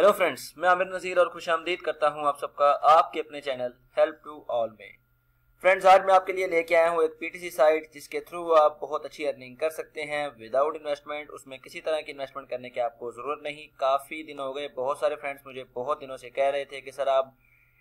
Hello friends, मैं आमिर नज़ीर और खुशामदीद करता हूं आप सबका आपके अपने चैनल हेल्प टू ऑल में। फ्रेंड्स, आज मैं आपके लिए लेके आया हूं एक पीटीसी साइट जिसके थ्रू आप बहुत अच्छी अर्निंग कर सकते हैं विदाउट इन्वेस्टमेंट। उसमें किसी तरह की इन्वेस्टमेंट करने की आपको ज़रूरत नहीं। काफ़ी दिन हो गए, बहुत सारे फ्रेंड्स मुझे बहुत दिनों से कह रहे थे कि सर आप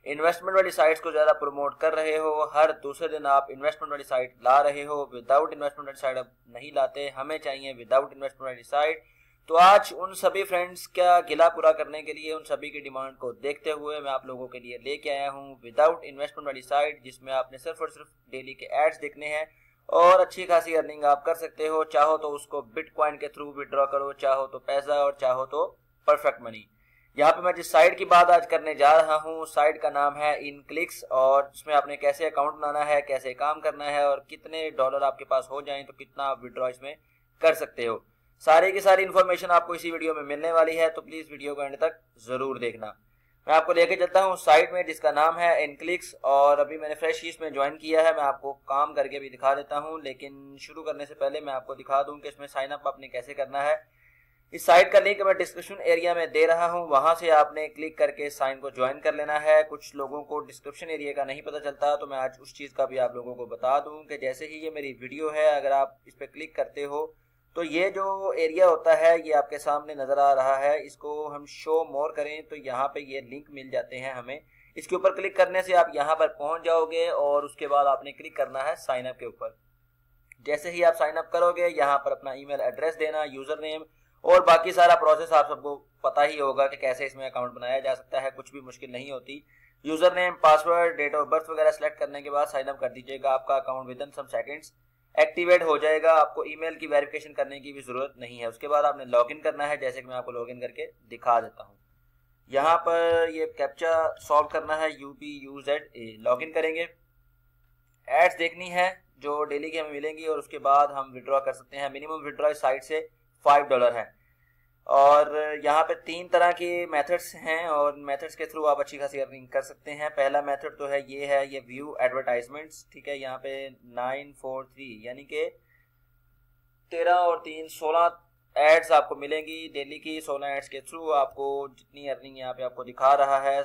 इन्वेस्टमेंट वाली साइट्स को ज़्यादा प्रमोट कर रहे हो, हर दूसरे दिन आप इन्वेस्टमेंट वाली साइट ला रहे हो, विदाउट इन्वेस्टमेंट वाली साइट अब नहीं लाते, हमें चाहिए विदाउट इन्वेस्टमेंट वाली साइट। तो आज उन सभी फ्रेंड्स का गिला पूरा करने के लिए, उन सभी की डिमांड को देखते हुए मैं आप लोगों के लिए लेके आया हूं विदाउट इन्वेस्टमेंट वाली साइट, जिसमें आपने सिर्फ और सिर्फ डेली के एड्स देखने हैं और अच्छी खासी अर्निंग आप कर सकते हो। चाहो तो उसको बिटकॉइन के थ्रू विड्रॉ करो, चाहो तो पैसा और चाहो तो परफेक्ट मनी। यहाँ पे मैं जिस साइट की बात आज करने जा रहा हूँ, साइट का नाम है इनक्लिक्स, और इसमें आपने कैसे अकाउंट बनाना है, कैसे काम करना है और कितने डॉलर आपके पास हो जाएं तो कितना आप विड्रॉ इसमें कर सकते हो। सारी की सारी इन्फॉर्मेशन आपको इसी वीडियो में मिलने वाली है, तो प्लीज वीडियो को एंड तक जरूर देखना। मैं आपको लेके चलता हूँ साइट में जिसका नाम है इनक्लिक्स, और अभी मैंने फ्रेश ही इसमें ज्वाइन किया है। मैं आपको काम करके भी दिखा देता हूँ, लेकिन शुरू करने से पहले मैं आपको दिखा दूँ कि इसमें साइन अप आपने कैसे करना है। इस साइट का लिंक मैं डिस्क्रिप्शन एरिया में दे रहा हूं, वहां से आपने क्लिक करके साइन को ज्वाइन कर लेना है। कुछ लोगों को डिस्क्रिप्शन एरिया का नहीं पता चलता, तो मैं आज उस चीज का भी आप लोगों को बता दूं कि जैसे ही ये मेरी वीडियो है, अगर आप इस पर क्लिक करते हो तो ये जो एरिया होता है ये आपके सामने नजर आ रहा है। इसको हम शो मोर करें तो यहाँ पे ये लिंक मिल जाते हैं हमें। इसके ऊपर क्लिक करने से आप यहाँ पर पहुंच जाओगे और उसके बाद आपने क्लिक करना है साइन अप के ऊपर। जैसे ही आप साइन अप करोगे, यहाँ पर अपना ईमेल एड्रेस देना, यूजर नेम और बाकी सारा प्रोसेस आप सबको पता ही होगा कि कैसे इसमें अकाउंट बनाया जा सकता है। कुछ भी मुश्किल नहीं होती। User name, password, date of birth वगैरह सेलेक्ट करने के बाद साइन अप कर दीजिएगा। आपका account within some seconds activate हो जाएगा। आपको ईमेल की वेरिफिकेशन करने की भी जरूरत नहीं है। उसके बाद आपने लॉगिन करना है, जैसे कि मैं आपको लॉगिन करके दिखा देता हूँ। यहाँ पर ये कैप्चा सॉल्व करना है, UPUZA। लॉगिन करेंगे, एड्स देखनी है जो डेली की हमें मिलेंगी और उसके बाद हम विड्रॉ कर सकते हैं। मिनिमम विड्रॉ इस साइट से $5 है। और यहाँ पे 3 तरह के मेथड्स हैं और मेथड्स के थ्रू आप अच्छी खासी अर्निंग कर सकते हैं। पहला मेथड तो है ये व्यू एडवर्टाइजमेंट्स। ठीक है, यहाँ पे 943 यानी कि 13 और 3 16 एड्स आपको मिलेंगी डेली की। 16 एड्स के थ्रू आपको जितनी अर्निंग यहाँ पे आपको दिखा रहा है,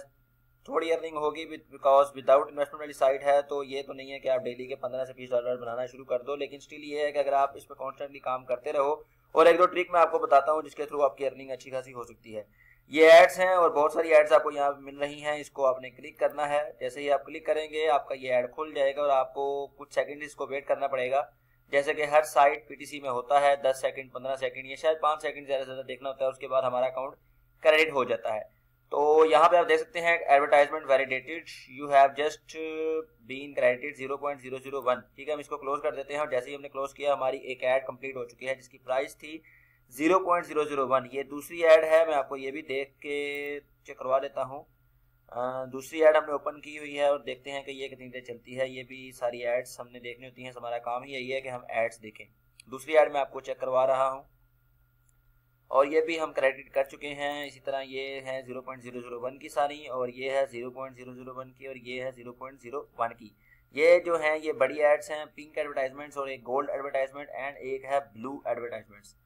थोड़ी अर्निंग होगी बिकॉज विदाउट इन्वेस्टमेंट वाली साइट है। तो ये तो नहीं है कि आप डेली के 15 से $20 बनाना शुरू कर दो, लेकिन स्टिल ये है कि अगर आप इस पर कॉन्स्टेंटली काम करते रहो, और एक दो ट्रिक मैं आपको बताता हूँ जिसके थ्रू आपकी अर्निंग अच्छी खासी हो सकती है। ये एड्स हैं और बहुत सारी एड्स आपको यहाँ मिल रही हैं। इसको आपने क्लिक करना है। जैसे ही आप क्लिक करेंगे आपका ये एड खुल जाएगा और आपको कुछ सेकंड इसको वेट करना पड़ेगा। जैसे कि हर साइट पीटीसी में होता है 10 सेकंड, 15 सेकंड, ये शायद 5 सेकंड ज़्यादा से ज़्यादा देखना होता है। उसके बाद हमारा अकाउंट क्रेडिट हो जाता है। तो यहाँ पे आप देख सकते हैं advertisement validated, you have just been credited 0.001। ठीक है, हम इसको क्लोज कर देते हैं और जैसे ही हमने क्लोज किया हमारी एक ऐड कंप्लीट हो चुकी है जिसकी प्राइस थी 0.001। ये दूसरी ऐड है, मैं आपको ये भी देख के चेक करवा देता हूँ। दूसरी ऐड हमने ओपन की हुई है और देखते हैं कि ये कितनी देर चलती है। ये भी सारी एड्स हमने देखनी होती हैं, हमारा काम ही यही है कि हम एड्स देखें। दूसरी ऐड मैं आपको चेक करवा रहा हूँ और ये भी हम क्रेडिट कर चुके हैं। इसी तरह ये है 0.001 की सारी, और ये है 0.001 की, और ये है 0.01 की। ये जो हैं ये बड़ी एड्स हैं, पिंक एडवर्टाइजमेंट्स और एक गोल्ड एडवर्टाइजमेंट एंड एक है ब्लू एडवर्टाइजमेंट्स।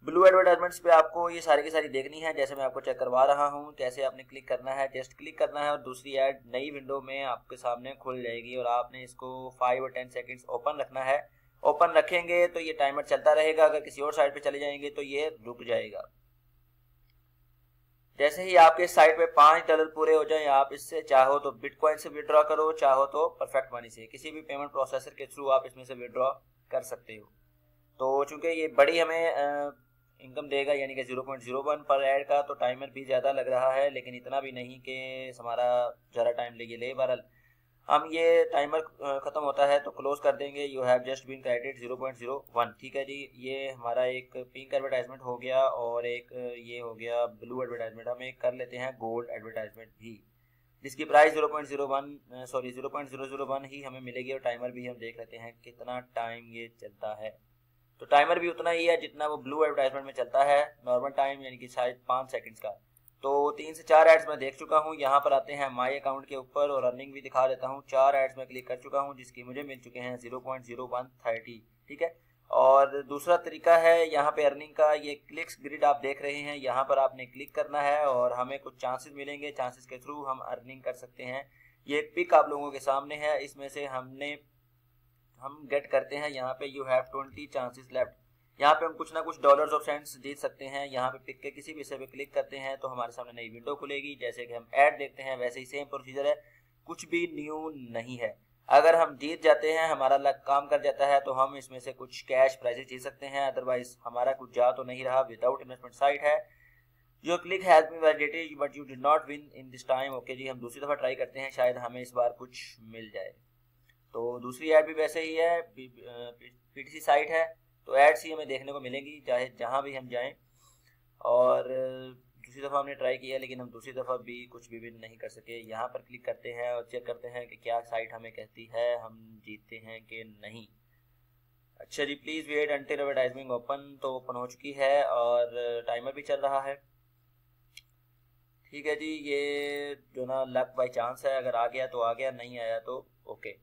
ब्लू एडवर्टाइजमेंट्स पे आपको ये सारी की सारी देखनी है। जैसे मैं आपको चेक करवा रहा हूँ, कैसे आपने क्लिक करना है, जस्ट क्लिक करना है और दूसरी ऐड नई विंडो में आपके सामने खुल जाएगी और आपने इसको 5 और 10 सेकेंड्स ओपन रखना है। ओपन रखेंगे तो ये टाइमर चलता रहेगा। अगर किसी और साइट पे चले जाएंगे तो ये रुक जाएगा। जैसे ही आपके साइट पे $5 पूरे हो जाए, आप इससे चाहो तो बिटकॉइन से विड्रॉ करो, चाहो तो परफेक्ट मनी से, किसी भी पेमेंट प्रोसेसर के थ्रू आप इसमें से विड्रॉ कर सकते हो। तो चूंकि ये बड़ी हमें इनकम देगा यानी कि 0.01 पर ऐड का, तो टाइमर भी ज़्यादा लग रहा है, लेकिन इतना भी नहीं कि हमारा ज़्यादा टाइम ले। बहरहाल हम ये टाइमर ख़त्म होता है तो क्लोज कर देंगे। You have just been credited 0.01। ठीक है जी, ये हमारा एक पिंक एडवर्टाइजमेंट हो गया और एक ये हो गया ब्लू एडवर्टाइजमेंट। हम एक कर लेते हैं गोल्ड एडवर्टाइजमेंट भी, जिसकी प्राइस 0.001 ही हमें मिलेगी और टाइमर भी हम देख लेते हैं कितना टाइम ये चलता है। तो टाइमर भी उतना ही है जितना वो ब्लू एडवर्टाइजमेंट में चलता है, नॉर्मल टाइम यानी कि शायद 5 सेकंड्स का। तो 3 से 4 एड्स मैं देख चुका हूँ। यहाँ पर आते हैं माई अकाउंट के ऊपर और अर्निंग भी दिखा देता हूँ। 4 एड्स में क्लिक कर चुका हूँ जिसकी मुझे मिल चुके हैं 0.0130। ठीक है, और दूसरा तरीका है यहाँ पे अर्निंग का, ये क्लिक्स ग्रिड आप देख रहे हैं, यहाँ पर आपने क्लिक करना है और हमें कुछ चांसेस मिलेंगे, चांसेस के थ्रू हम अर्निंग कर सकते हैं। ये एक पिक आप लोगों के सामने है, इसमें से हम गेट करते हैं यहाँ पे यू हैव 20 चांसेस लेफ्ट। यहाँ पे हम कुछ ना कुछ डॉलर्स और सेंट्स जीत सकते हैं। यहाँ पे पिक के किसी भी हिस्से पे क्लिक करते हैं तो हमारे सामने नई विंडो खुलेगी, जैसे कि हम ऐड देखते हैं वैसे ही सेम प्रोसीजर है, कुछ भी न्यू नहीं है। अगर हम जीत जाते हैं, हमारा लक काम कर जाता है, तो हम इसमें से कुछ कैश प्राइजेस जीत सकते हैं, अदरवाइज हमारा कुछ जा तो नहीं रहा। विदाउट इन्वेस्टमेंट साइट है, your click has been validated but you did not win in this time. Okay ji, हम दूसरी दफा ट्राई करते हैं, शायद हमें इस बार कुछ मिल जाए। तो दूसरी ऐड भी वैसे ही है, पीटीसी साइट है, तो ऐड्स ही हमें देखने को मिलेंगी चाहे जहां भी हम जाएं। और दूसरी दफ़ा हमने ट्राई किया लेकिन हम दूसरी दफ़ा भी कुछ भी विन नहीं कर सके। यहाँ पर क्लिक करते हैं और चेक करते हैं कि क्या साइट हमें कहती है हम जीतते हैं कि नहीं। अच्छा जी, please wait until advertisement open, तो ओपन हो चुकी है और टाइमर भी चल रहा है। ठीक है जी, ये जो ना लक बाय चांस है, अगर आ गया तो आ गया, नहीं आया तो ओके।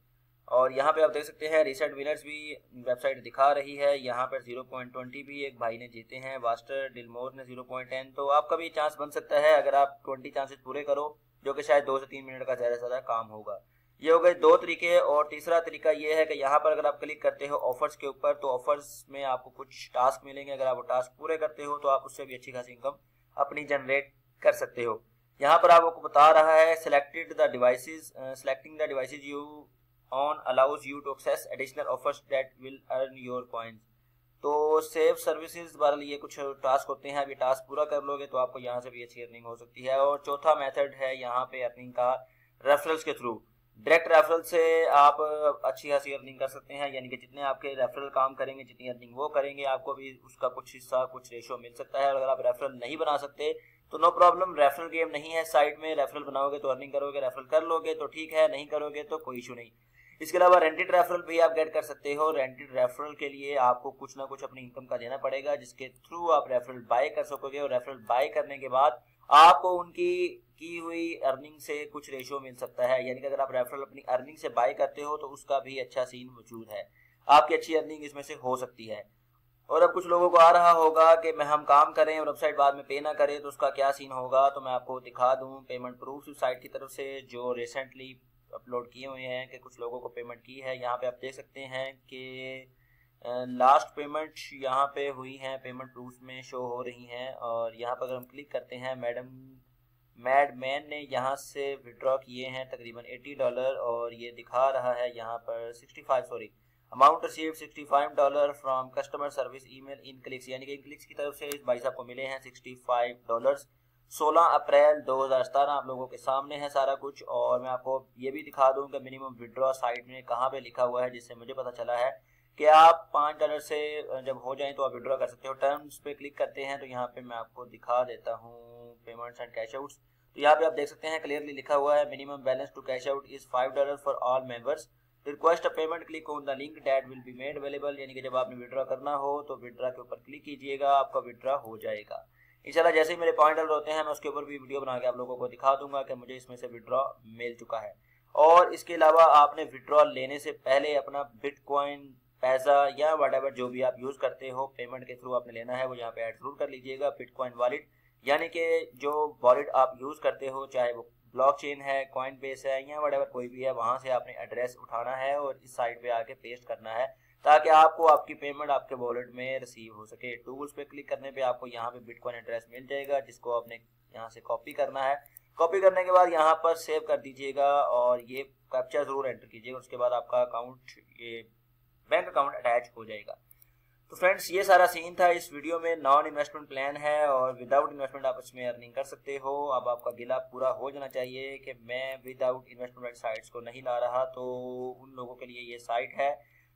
और यहाँ पे आप देख सकते हैं रिसेंट विनर्स भी वेबसाइट दिखा रही है। यहाँ पर 0.20 भी एक भाई ने जीते हैं, वास्टर डिलमोर ने 0.10। तो आपका भी चांस बन सकता है अगर आप 20 चांसेस पूरे करो, जो कि शायद 2 से 3 मिनट का ज़्यादा से ज़्यादा काम होगा। ये हो गए 2 तरीके। और तीसरा तरीका ये है कि यहाँ पर अगर आप क्लिक करते हो ऑफर्स के ऊपर, तो ऑफर्स में आपको कुछ टास्क मिलेंगे। अगर आप वो टास्क पूरे करते हो तो आप उससे भी अच्छी खासी इनकम अपनी जनरेट कर सकते हो। यहाँ पर आपको बता रहा है selecting the devices you own allows you to access additional offers that will earn your coins. तो सेव सर्विसेज वाले ये कुछ टास्क होते हैं, अभी टास्क पूरा कर लोगे तो आपको यहाँ से भी अच्छी अर्निंग हो सकती है। और चौथा मेथड है यहाँ पे अर्निंग का रेफरल्स के थ्रू। डायरेक्ट रेफरल से आप अच्छी खासी अर्निंग कर सकते हैं, यानी कि जितने आपके रेफरल काम करेंगे, जितनी अर्निंग वो करेंगे, आपको भी उसका कुछ हिस्सा, कुछ रेशो मिल सकता है। और अगर आप रेफरल नहीं बना सकते तो नो प्रॉब्लम, रेफरल गेम नहीं है साइड में, रेफरल बनाओगे तो अर्निंग करोगे, रेफरल कर लोगे तो ठीक है, नहीं करोगे तो कोई इशू नहीं। इसके अलावा रेंटेड रेफरल भी आप गेट कर सकते हो। रेंटेड रेफरल के लिए आपको कुछ ना कुछ अपनी इनकम का देना पड़ेगा, जिसके थ्रू आप रेफरल बाय कर सकोगे। और रेफरल बाय करने के बाद आपको उनकी की हुई अर्निंग से कुछ रेशो मिल सकता है, यानी कि अगर आप रेफरल अपनी अर्निंग से बाय करते हो तो उसका भी अच्छा सीन मौजूद है, आपकी अच्छी अर्निंग इसमें से हो सकती है। और अब कुछ लोगों को आ रहा होगा कि मैं हम काम करें और वेबसाइट बाद में पे ना करें तो उसका क्या सीन होगा। तो मैं आपको दिखा दूं पेमेंट प्रूफ साइट की तरफ से जो रिसेंटली अपलोड किए हुए हैं कि कुछ लोगों को पेमेंट की है। यहाँ पे आप देख सकते हैं कि लास्ट पेमेंट यहाँ पे हुई है, पेमेंट प्रूफ में शो हो रही हैं। और यहाँ पर अगर हम क्लिक करते हैं, मैडमैन ने यहाँ से विड्रॉ किए हैं तकरीबन $80 और ये दिखा रहा है यहाँ पर amount received $65 from customer service email in clicks, यानी कि इन क्लिक्स की तरफ से इस भाई साहब को मिले हैं $65। 16 अप्रैल 2017 आप लोगों के सामने है सारा कुछ। और मैं आपको ये भी दिखा दूं कि मिनिमम विड्रॉ साइट में कहाँ पे लिखा हुआ है, जिससे मुझे पता चला है कि आप $5 से जब हो जाएं तो आप विड्रॉ कर सकते हो। टर्म्स पे क्लिक करते हैं तो यहाँ पे मैं आपको दिखा देता हूँ पेमेंट्स एंड कैश आउट्स। तो यहाँ पे आप देख सकते हैं क्लियरली लिखा हुआ है minimum balance to cash out is $5 for all members. Request a payment, click on the link that will be made available, यानी कि जब आपने विड्रॉ करना हो तो विड्रॉ के ऊपर क्लिक कीजिएगा, आपका विड्रॉ हो जाएगा। इंशाल्लाह जैसे ही मेरे $5 होते हैं मैं उसके ऊपर भी वीडियो बना के आप लोगों को दिखा दूंगा कि मुझे इसमें से विड्रॉ मिल चुका है। और इसके अलावा आपने विड्रॉ लेने से पहले अपना बिटकॉइन, पैसा या व्हाटएवर जो भी आप यूज करते हो पेमेंट के थ्रू आपने लेना है वो यहाँ पे ऐड जरूर कर लीजिएगा। बिटकॉइन वॉलेट, यानी कि जो वॉलेट आप यूज करते हो, चाहे वो ब्लॉकचेन है, कॉइन बेस है या व्हाटएवर कोई भी है, वहां से आपने एड्रेस उठाना है और इस साइट पे आके पेस्ट करना है ताकि आपको आपकी पेमेंट आपके वॉलेट में रिसीव हो सके। टूल्स पे क्लिक करने पे आपको यहाँ पे बिटकॉइन एड्रेस मिल जाएगा, जिसको आपने यहाँ से कॉपी करना है। कॉपी करने के बाद यहाँ पर सेव कर दीजिएगा और ये कैप्चा जरूर एंटर कीजिएगा। उसके बाद आपका अकाउंट, ये बैंक अकाउंट अटैच हो जाएगा। तो फ्रेंड्स ये सारा सीन था इस वीडियो में। नॉन इन्वेस्टमेंट प्लान है और विदाउट इन्वेस्टमेंट आप इसमें अर्निंग कर सकते हो। अब आपका गिला पूरा हो जाना चाहिए कि मैं विदाउट इन्वेस्टमेंट साइट्स को नहीं ला रहा, तो उन लोगों के लिए ये साइट है।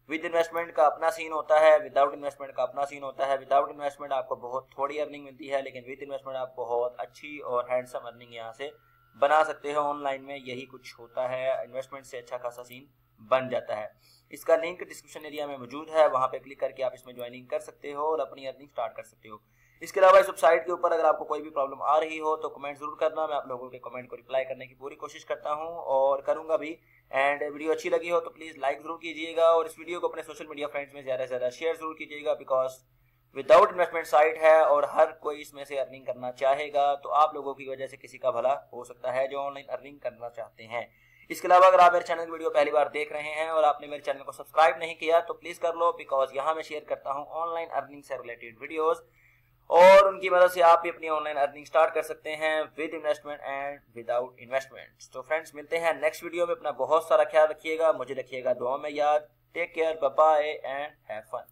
विद इन्वेस्टमेंट का अपना सीन होता है, विदाउट इन्वेस्टमेंट का अपना सीन होता है। विदाउट इन्वेस्टमेंट आपको बहुत थोड़ी अर्निंग मिलती है, लेकिन विद इन्वेस्टमेंट आप बहुत अच्छी और हैंडसम अर्निंग यहाँ से बना सकते हो। ऑनलाइन में यही कुछ होता है, इन्वेस्टमेंट से अच्छा खासा सीन बन जाता है। इसका लिंक डिस्क्रिप्शन एरिया में मौजूद है, वहां पे क्लिक करके आप इसमें ज्वाइनिंग कर सकते हो और अपनी अर्निंग स्टार्ट कर सकते हो। इसके अलावा इस वेबसाइट के ऊपर अगर आपको कोई भी प्रॉब्लम आ रही हो तो कमेंट जरूर करना, मैं आप लोगों के कमेंट को रिप्लाई करने की पूरी कोशिश करता हूं और करूंगा भी। एंड वीडियो अच्छी लगी हो तो प्लीज़ लाइक ज़रूर कीजिएगा और इस वीडियो को अपने सोशल मीडिया फ्रेंड्स में ज़्यादा से ज़्यादा शेयर ज़रूर कीजिएगा, बिकॉज विदाउट इन्वेस्टमेंट साइट है और हर कोई इसमें से अर्निंग करना चाहेगा, तो आप लोगों की वजह से किसी का भला हो सकता है जो ऑनलाइन अर्निंग करना चाहते हैं। इसके अलावा अगर आप मेरे चैनल की वीडियो पहली बार देख रहे हैं और आपने मेरे चैनल को सब्सक्राइब नहीं किया तो प्लीज़ कर लो, बिकॉज यहाँ मैं शेयर करता हूँ ऑनलाइन अर्निंग से रिलेटेड वीडियोज़ और उनकी मदद से आप भी अपनी ऑनलाइन अर्निंग स्टार्ट कर सकते हैं with investment and without investment. तो फ्रेंड्स मिलते हैं नेक्स्ट वीडियो में, अपना बहुत सारा ख्याल रखिएगा, मुझे रखिएगा दुआ में याद। Take care, bye bye and have fun.